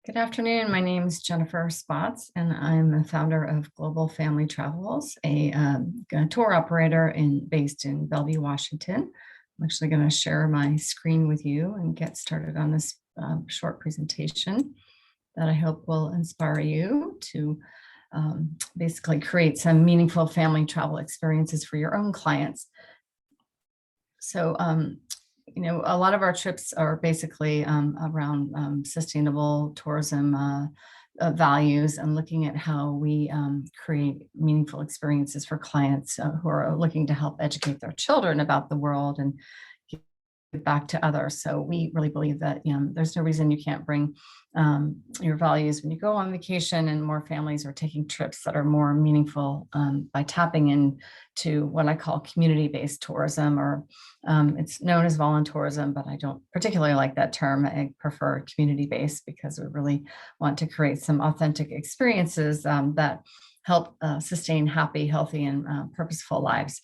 Good afternoon. My name is Jennifer Spots, and I'm the founder of Global Family Travels, a tour operator based in Bellevue, Washington. I'm actually going to share my screen with you and get started on this short presentation that I hope will inspire you to basically create some meaningful family travel experiences for your own clients. So, a lot of our trips are basically around sustainable tourism values and looking at how we create meaningful experiences for clients who are looking to help educate their children about the world and give back to others. So we really believe that there's no reason you can't bring your values when you go on vacation, and more families are taking trips that are more meaningful by tapping into what I call community-based tourism, or it's known as voluntourism, but I don't particularly like that term. I prefer community-based because we really want to create some authentic experiences that help sustain happy, healthy, and purposeful lives.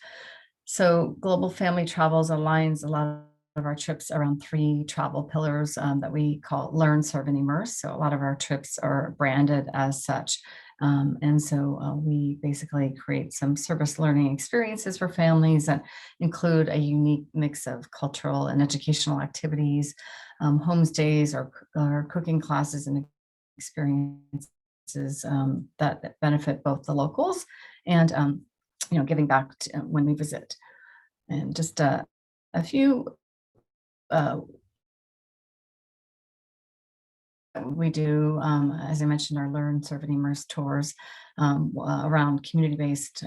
So Global Family Travels aligns a lot of our trips around three travel pillars that we call Learn, Serve, and Immerse. So a lot of our trips are branded as such. And so we basically create some service learning experiences for families that include a unique mix of cultural and educational activities, homestays or cooking classes and experiences that benefit both the locals and giving back to, when we visit. And just a few we do, as I mentioned, our Learn, Serve, and Immerse tours around community-based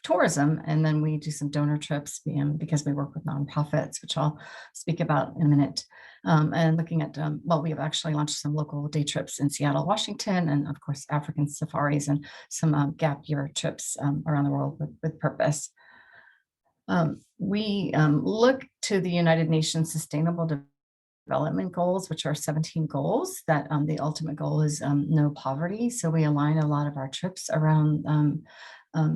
tourism. And then we do some donor trips because we work with nonprofits, which I'll speak about in a minute. And looking at, we have actually launched some local day trips in Seattle, Washington, and of course, African safaris and some gap year trips around the world with purpose. We look to the United Nations Sustainable Development Goals, which are 17 goals that the ultimate goal is no poverty. So we align a lot of our trips around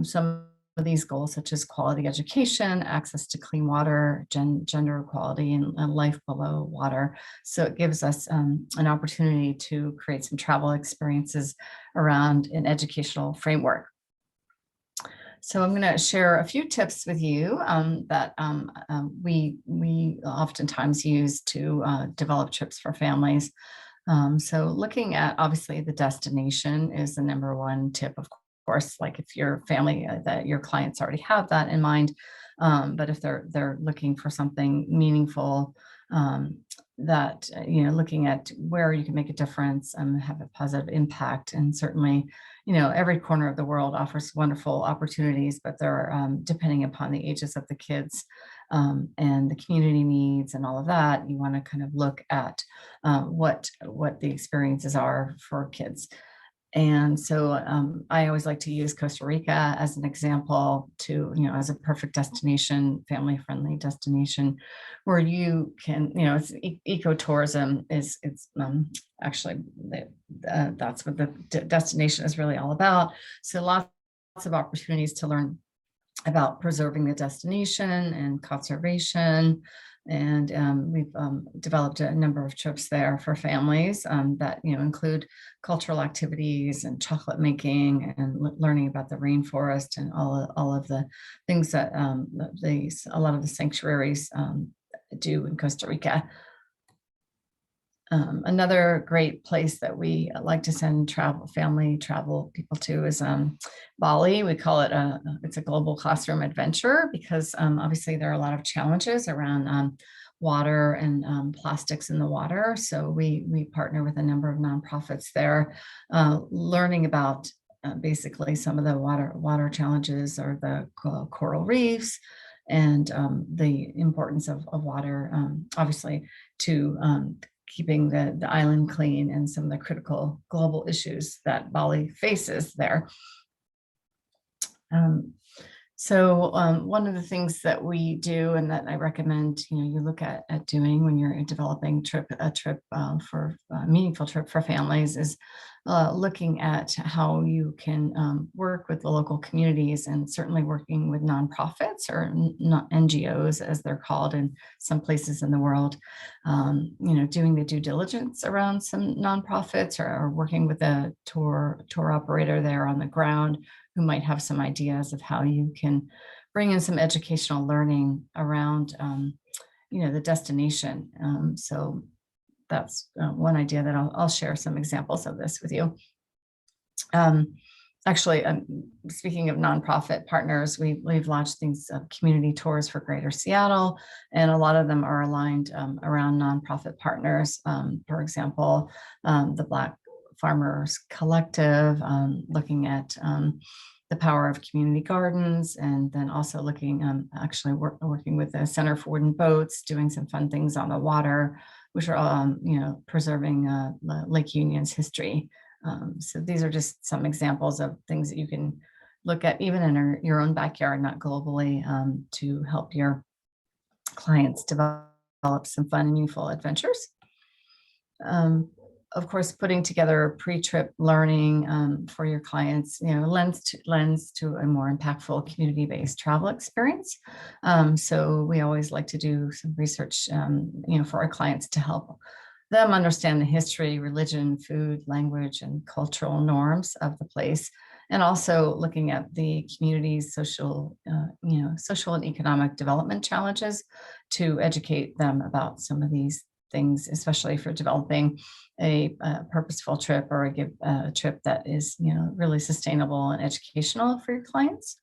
some of these goals, such as quality education, access to clean water, gender equality, and life below water. So it gives us an opportunity to create some travel experiences around an educational framework. So I'm going to share a few tips with you that we oftentimes use to develop trips for families. So looking at, obviously, the destination is the number one tip, of course, like if your family, that your clients already have that in mind. But if they're looking for something meaningful, that, looking at where you can make a difference and have a positive impact. And certainly, every corner of the world offers wonderful opportunities, but they're depending upon the ages of the kids and the community needs and all of that. You want to kind of look at what the experiences are for kids. And so I always like to use Costa Rica as an example as a perfect destination, family-friendly destination where you can, it's ecotourism it's actually that's what the destination is really all about. So lots of opportunities to learn about preserving the destination and conservation. And we've developed a number of trips there for families that include cultural activities and chocolate making and learning about the rainforest and all of the things that a lot of the sanctuaries do in Costa Rica. Another great place that we like to send family travel people to is Bali. We call it it's a global classroom adventure because obviously there are a lot of challenges around water and plastics in the water. So we partner with a number of nonprofits there, learning about basically some of the water challenges or the coral reefs and the importance of water, obviously, to keeping the island clean and some of the critical global issues that Bali faces there. So one of the things that we do and that I recommend, you look at doing when you're developing a trip for a meaningful trip for families is looking at how you can work with the local communities, and certainly working with nonprofits or not NGOs as they're called in some places in the world. Doing the due diligence around some nonprofits, or working with a tour operator there on the ground who might have some ideas of how you can bring in some educational learning around, the destination. So that's one idea that I'll share some examples of this with you. Um, Actually, speaking of nonprofit partners, we've launched these community tours for Greater Seattle, and a lot of them are aligned around nonprofit partners. For example, the Black Farmers Collective, looking at the power of community gardens, and then also looking, working with the Center for Wooden Boats, doing some fun things on the water, which are, preserving Lake Union's history. So these are just some examples of things that you can look at even in your own backyard, not globally, to help your clients develop some fun and meaningful adventures. Of course, putting together pre-trip learning for your clients, lends to a more impactful community-based travel experience. So we always like to do some research, for our clients to help them understand the history, religion, food, language, and cultural norms of the place, and also looking at the community's social and economic development challenges to educate them about some of these things, especially for developing a purposeful trip, or a trip that is, really sustainable and educational for your clients.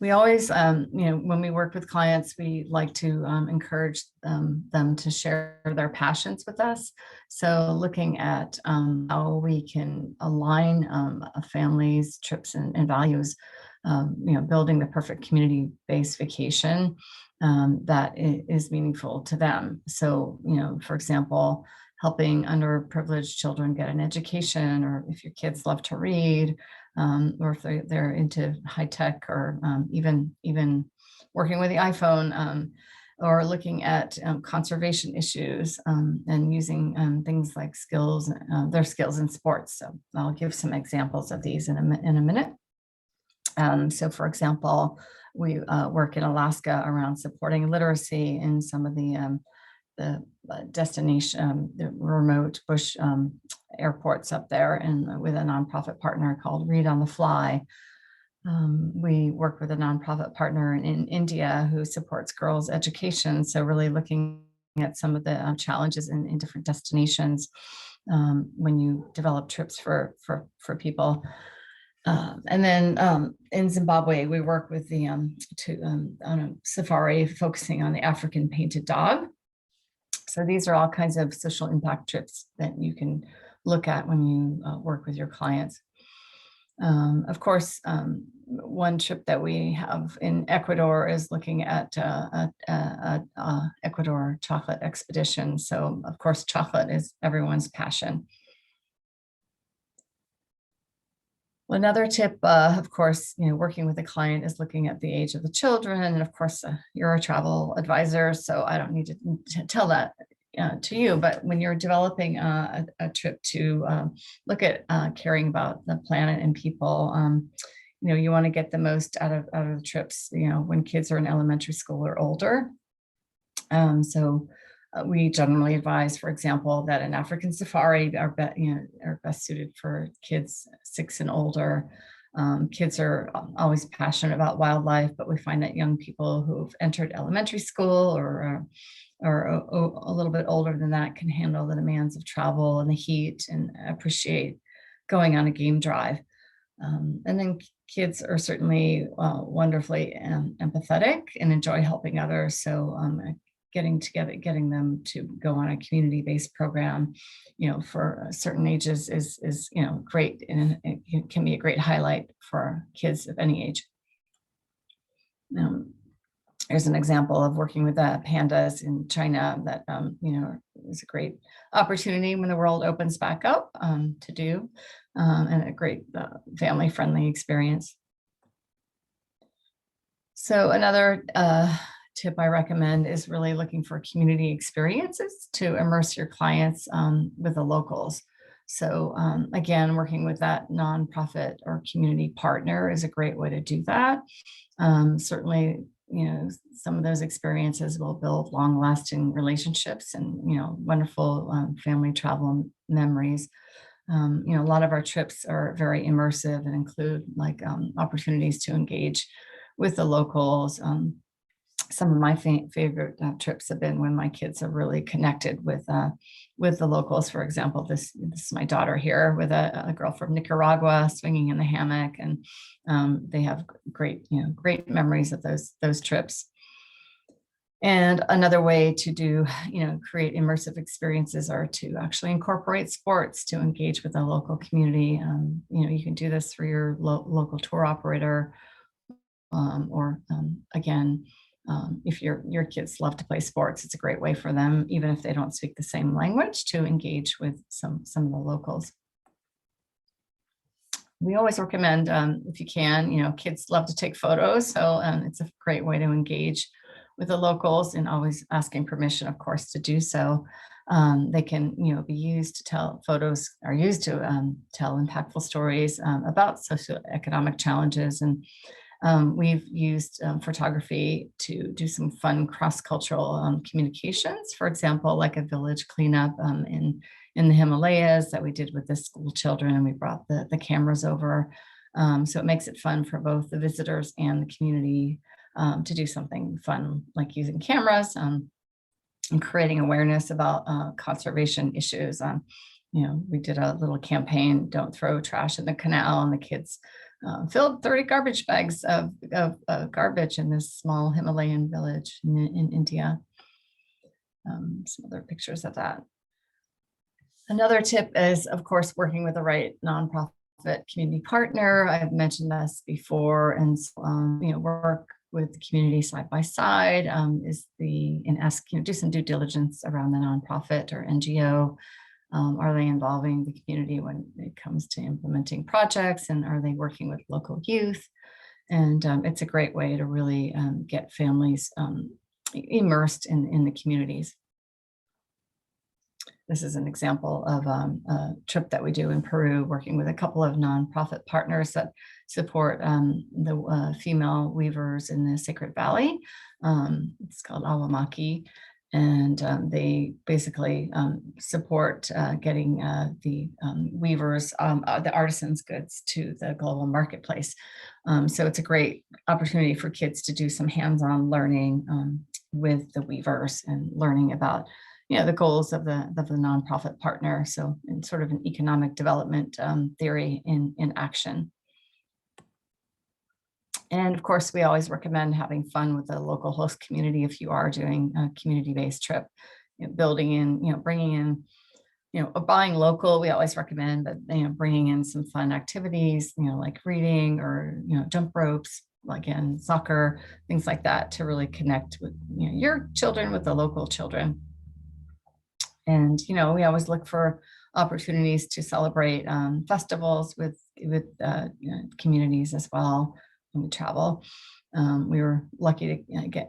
We always, when we work with clients, we like to encourage them to share their passions with us. So looking at how we can align a family's trips and values, building the perfect community-based vacation that is meaningful to them. So, for example, helping underprivileged children get an education, or if your kids love to read, or if they're into high tech, or even working with the iPhone, or looking at conservation issues, and using things like their skills in sports. So I'll give some examples of these in a minute. So for example, we work in Alaska around supporting literacy in some of the destination, the remote bush airports up there, and with a nonprofit partner called Read on the Fly. We work with a nonprofit partner in India who supports girls' education. So really looking at some of the challenges in different destinations when you develop trips for people. And then in Zimbabwe, we work with the on a safari focusing on the African painted dog. So these are all kinds of social impact trips that you can look at when you work with your clients. Of course, one trip that we have in Ecuador is looking at Ecuador chocolate expedition. So of course, chocolate is everyone's passion. Another tip, of course, working with a client is looking at the age of the children. And of course, you're a travel advisor, so I don't need to tell that to you. But when you're developing a trip to look at caring about the planet and people, you want to get the most out of the trips, when kids are in elementary school or older. So we generally advise, for example, that an African safari are best suited for kids 6 and older. Kids are always passionate about wildlife, but we find that young people who've entered elementary school or a little bit older than that can handle the demands of travel and the heat and appreciate going on a game drive. And then kids are certainly wonderfully empathetic and enjoy helping others. So getting them to go on a community-based program, for certain ages is great, and it can be a great highlight for kids of any age. Here's an example of working with pandas in China that is a great opportunity when the world opens back up to do, and a great family-friendly experience. So another tip I recommend is really looking for community experiences to immerse your clients with the locals. So again, working with that nonprofit or community partner is a great way to do that. Certainly, some of those experiences will build long-lasting relationships and, wonderful family travel memories. A lot of our trips are very immersive and include like opportunities to engage with the locals. Some of my favorite trips have been when my kids have really connected with the locals. For example, this is my daughter here with a girl from Nicaragua swinging in the hammock, and they have great memories of those trips. And another way to do, create immersive experiences are to actually incorporate sports to engage with the local community. You can do this through your local tour operator, or again, if your kids love to play sports, it's a great way for them, even if they don't speak the same language, to engage with some of the locals. We always recommend, if you can, kids love to take photos, so it's a great way to engage with the locals, and always asking permission, of course, to do so. They can, be used to tell photos are used to tell impactful stories about socioeconomic challenges. And we've used photography to do some fun cross-cultural communications. For example, like a village cleanup in the Himalayas that we did with the school children, and we brought the cameras over. So it makes it fun for both the visitors and the community to do something fun, like using cameras and creating awareness about conservation issues. We did a little campaign, "Don't throw trash in the canal," and the kids filled 30 garbage bags of garbage in this small Himalayan village in India. Some other pictures of that. Another tip is, of course, working with the right nonprofit community partner. I've mentioned this before, and work with the community side by side, do some due diligence around the nonprofit or NGO. Are they involving the community when it comes to implementing projects, and are they working with local youth? And it's a great way to really get families immersed in the communities. This is an example of a trip that we do in Peru, working with a couple of nonprofit partners that support the female weavers in the Sacred Valley. It's called Awamaki. And they basically support getting the weavers, the artisans' goods to the global marketplace. So it's a great opportunity for kids to do some hands-on learning with the weavers and learning about the goals of the nonprofit partner. So in sort of an economic development theory in action. And of course, we always recommend having fun with the local host community if you are doing a community-based trip. Building in, bringing in, buying local, we always recommend, but bringing in some fun activities, like reading or jump ropes, again, soccer, things like that, to really connect with your children with the local children. And we always look for opportunities to celebrate festivals with communities as well when we travel. We were lucky to get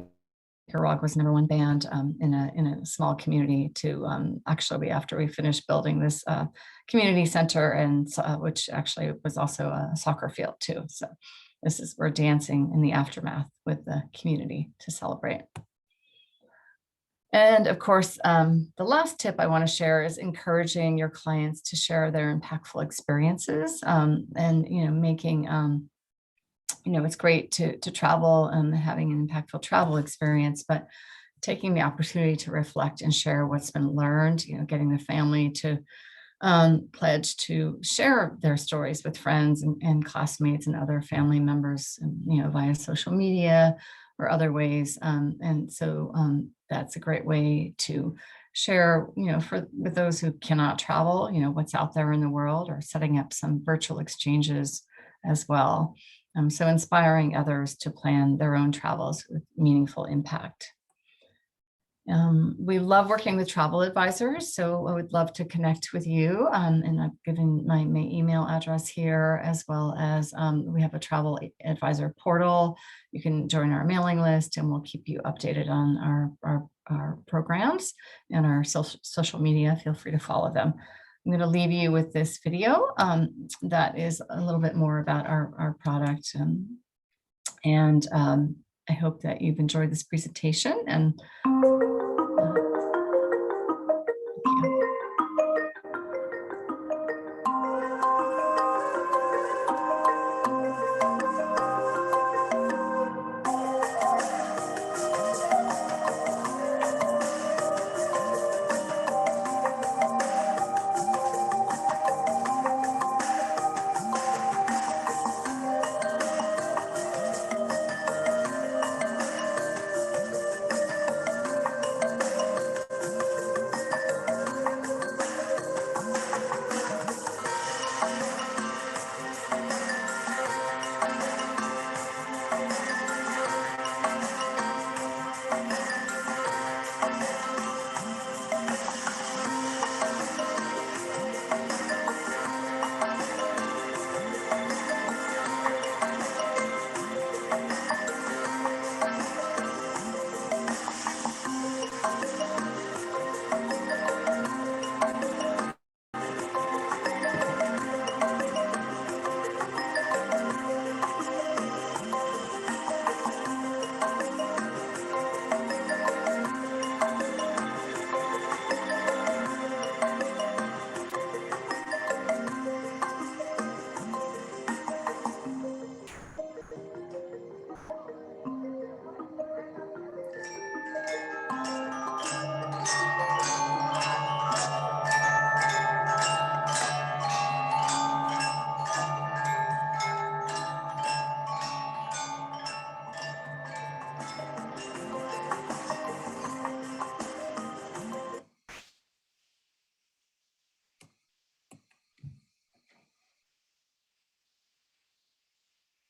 Nicaragua's #1 band in a small community to actually, after we finished building this community center, and which actually was also a soccer field too. So we're dancing in the aftermath with the community to celebrate. And of course, the last tip I want to share is encouraging your clients to share their impactful experiences, and making it's great to travel and having an impactful travel experience, but taking the opportunity to reflect and share what's been learned, getting the family to pledge to share their stories with friends and classmates and other family members, via social media or other ways. And so that's a great way to share, with those who cannot travel, what's out there in the world, or setting up some virtual exchanges as well. So inspiring others to plan their own travels with meaningful impact. We love working with travel advisors, so I would love to connect with you. And I've given my email address here, as well as we have a travel advisor portal. You can join our mailing list, and we'll keep you updated on our programs and our social media. Feel free to follow them. I'm going to leave you with this video that is a little bit more about our product. And I hope that you've enjoyed this presentation. And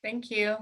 thank you.